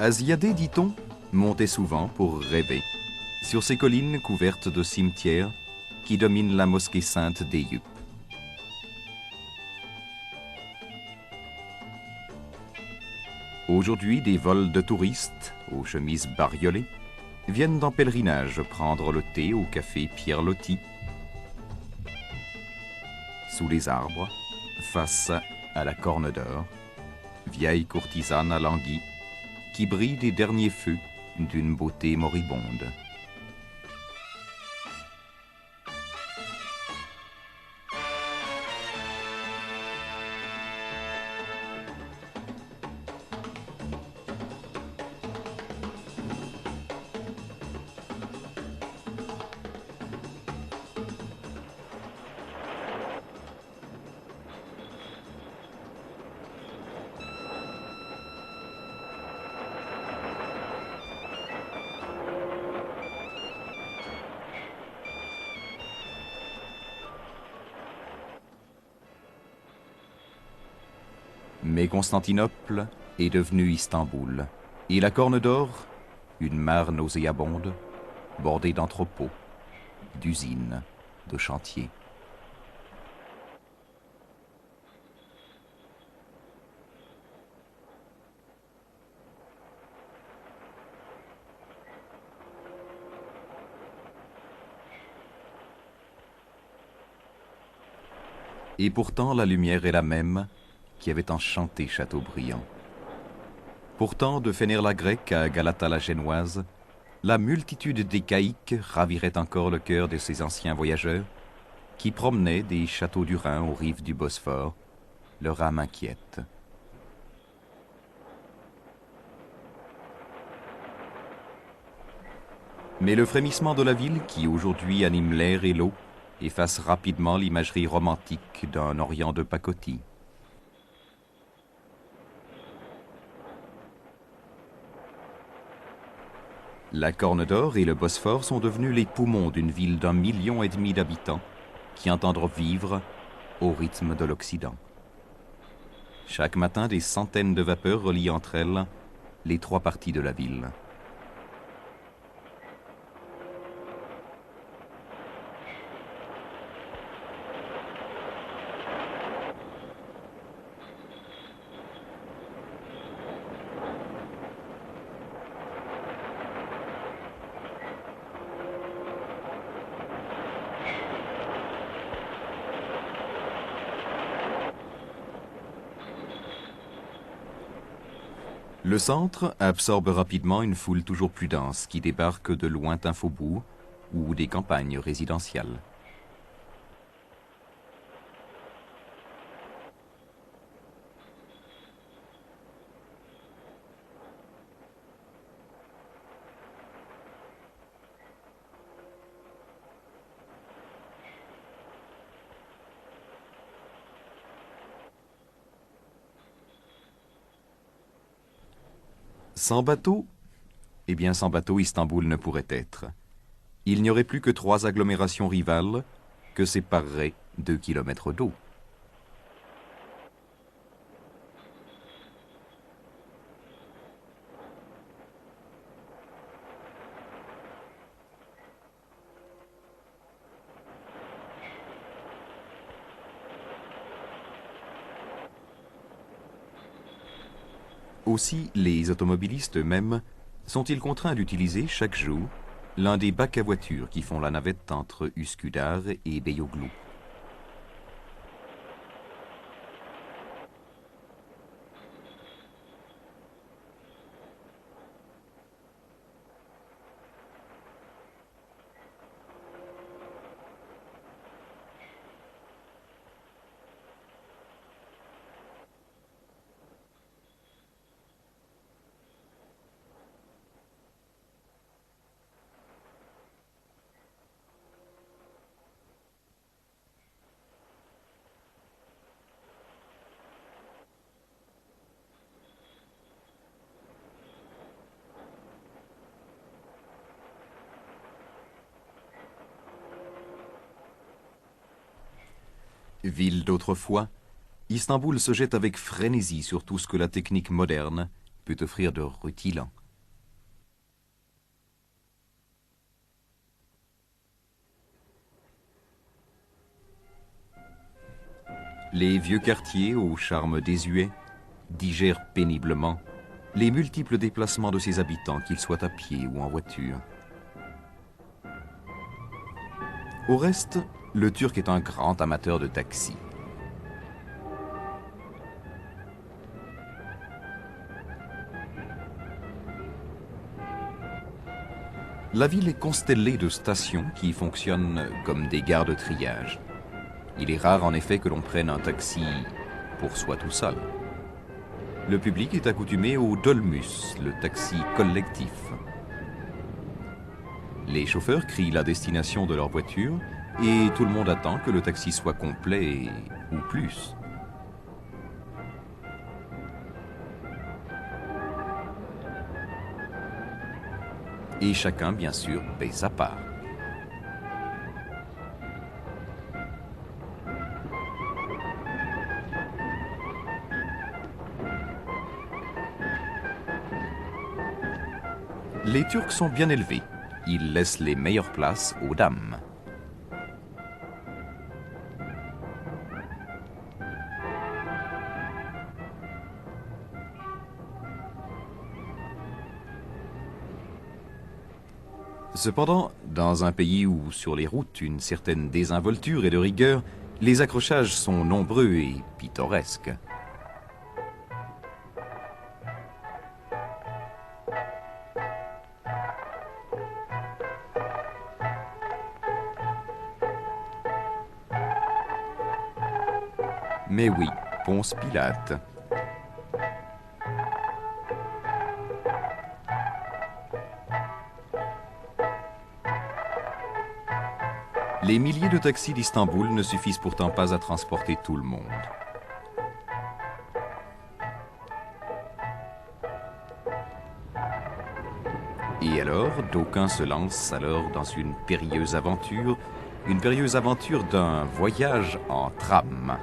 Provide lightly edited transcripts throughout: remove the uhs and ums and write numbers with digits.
Aziadé, dit-on, montait souvent pour rêver sur ces collines couvertes de cimetières qui dominent la mosquée sainte d'Eyüp. Aujourd'hui, des vols de touristes, aux chemises bariolées, viennent en pèlerinage prendre le thé au café Pierre Loti, sous les arbres, face à la Corne d'Or, vieille courtisane à languis, qui brille des derniers feux d'une beauté moribonde. Mais Constantinople est devenue Istanbul, et la Corne d'Or, une mare nauséabonde, bordée d'entrepôts, d'usines, de chantiers. Et pourtant la lumière est la même qui avait enchanté Chateaubriand. Pourtant, de Fénère-la-Grecque à Galata-la Génoise, la multitude des caïques ravirait encore le cœur de ces anciens voyageurs qui promenaient des châteaux du Rhin aux rives du Bosphore, leur âme inquiète. Mais le frémissement de la ville qui aujourd'hui anime l'air et l'eau efface rapidement l'imagerie romantique d'un Orient de pacotille. La Corne d'Or et le Bosphore sont devenus les poumons d'une ville d'1,5 million d'habitants qui entendent vivre au rythme de l'Occident. Chaque matin, des centaines de vapeurs relient entre elles les trois parties de la ville. Le centre absorbe rapidement une foule toujours plus dense qui débarque de lointains faubourgs ou des campagnes résidentielles. Sans bateau, eh bien sans bateau, Istanbul ne pourrait être. Il n'y aurait plus que 3 agglomérations rivales que sépareraient 2 kilomètres d'eau. Aussi, les automobilistes eux-mêmes sont-ils contraints d'utiliser chaque jour l'un des bacs à voitures qui font la navette entre Üsküdar et Beyoğlu. Ville d'autrefois, Istanbul se jette avec frénésie sur tout ce que la technique moderne peut offrir de rutilants. Les vieux quartiers au charme désuet digèrent péniblement les multiples déplacements de ses habitants, qu'ils soient à pied ou en voiture. Au reste, le Turc est un grand amateur de taxis. La ville est constellée de stations qui fonctionnent comme des gares de triage. Il est rare en effet que l'on prenne un taxi pour soi tout seul. Le public est accoutumé au dolmus, le taxi collectif. Les chauffeurs crient la destination de leur voiture et tout le monde attend que le taxi soit complet ou plus. Et chacun, bien sûr, paie sa part. Les Turcs sont bien élevés. Ils laissent les meilleures places aux dames. Cependant, dans un pays où sur les routes une certaine désinvolture et de rigueur, les accrochages sont nombreux et pittoresques. Mais oui, Ponce Pilate. Les milliers de taxis d'Istanbul ne suffisent pourtant pas à transporter tout le monde. Et alors, d'aucuns se lancent alors dans une périlleuse aventure d'un voyage en tram.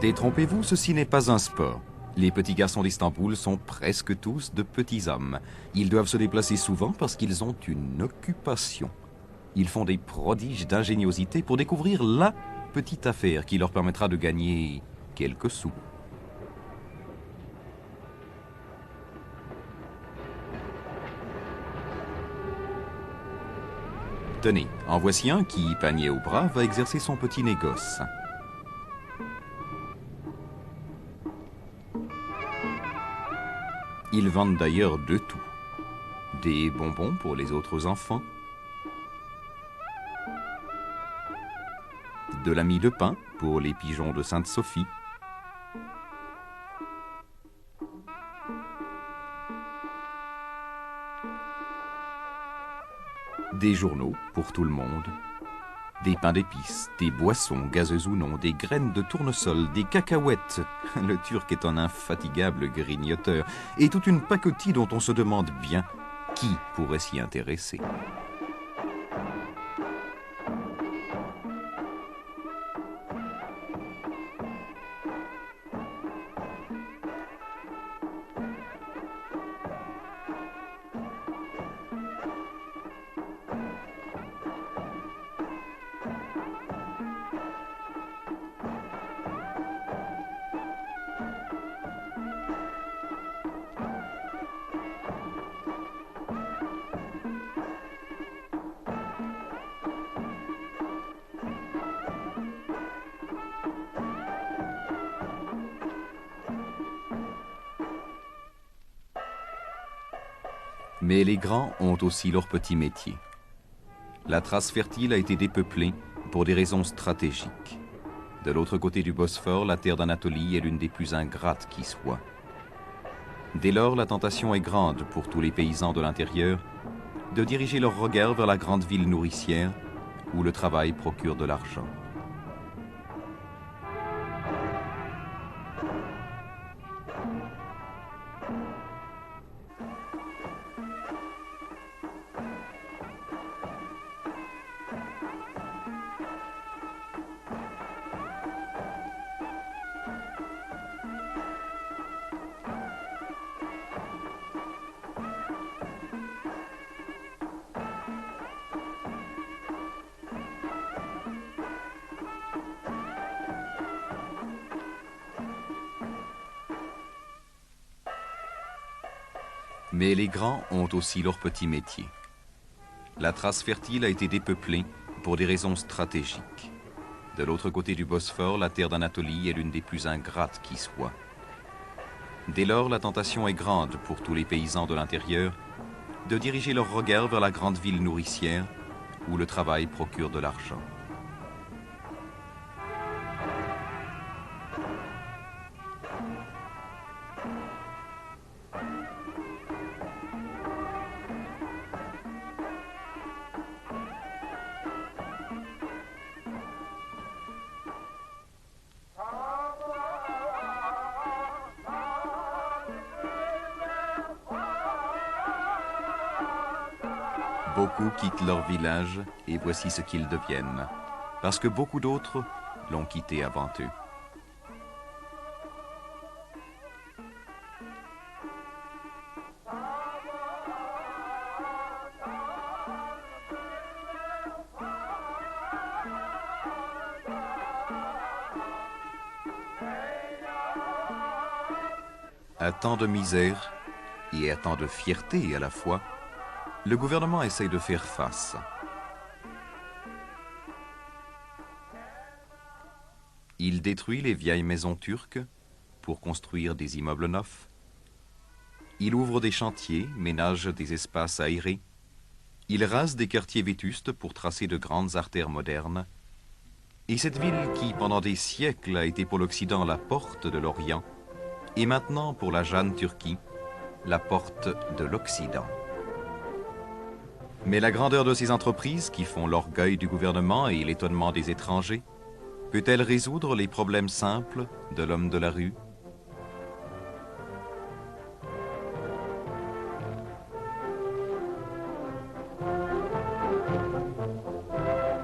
Détrompez-vous, ceci n'est pas un sport. Les petits garçons d'Istanbul sont presque tous de petits hommes. Ils doivent se déplacer souvent parce qu'ils ont une occupation. Ils font des prodiges d'ingéniosité pour découvrir la petite affaire qui leur permettra de gagner quelques sous. Tenez, en voici un qui, panier au bras, va exercer son petit négoce. Ils vendent d'ailleurs de tout. Des bonbons pour les autres enfants, de la mie de pain pour les pigeons de Sainte-Sophie, des journaux pour tout le monde, des pains d'épices, des boissons gazeuses ou non, des graines de tournesol, des cacahuètes. Le Turc est un infatigable grignoteur. Et toute une pacotille dont on se demande bien qui pourrait s'y intéresser. Mais les grands ont aussi leur petit métier. La Thrace fertile a été dépeuplée pour des raisons stratégiques. De l'autre côté du Bosphore, la terre d'Anatolie est l'une des plus ingrates qui soit. Dès lors, la tentation est grande pour tous les paysans de l'intérieur de diriger leur regard vers la grande ville nourricière où le travail procure de l'argent. Mais les grands ont aussi leur petit métier. La Thrace fertile a été dépeuplée pour des raisons stratégiques. De l'autre côté du Bosphore, la terre d'Anatolie est l'une des plus ingrates qui soit. Dès lors, la tentation est grande pour tous les paysans de l'intérieur de diriger leur regard vers la grande ville nourricière où le travail procure de l'argent. Beaucoup quittent leur village et voici ce qu'ils deviennent, parce que beaucoup d'autres l'ont quitté avant eux. À tant de misère et à tant de fierté à la fois, le gouvernement essaye de faire face. Il détruit les vieilles maisons turques pour construire des immeubles neufs. Il ouvre des chantiers, ménage des espaces aérés. Il rase des quartiers vétustes pour tracer de grandes artères modernes. Et cette ville qui, pendant des siècles, a été pour l'Occident la porte de l'Orient, est maintenant pour la Jeanne Turquie la porte de l'Occident. Mais la grandeur de ces entreprises, qui font l'orgueil du gouvernement et l'étonnement des étrangers, peut-elle résoudre les problèmes simples de l'homme de la rue ?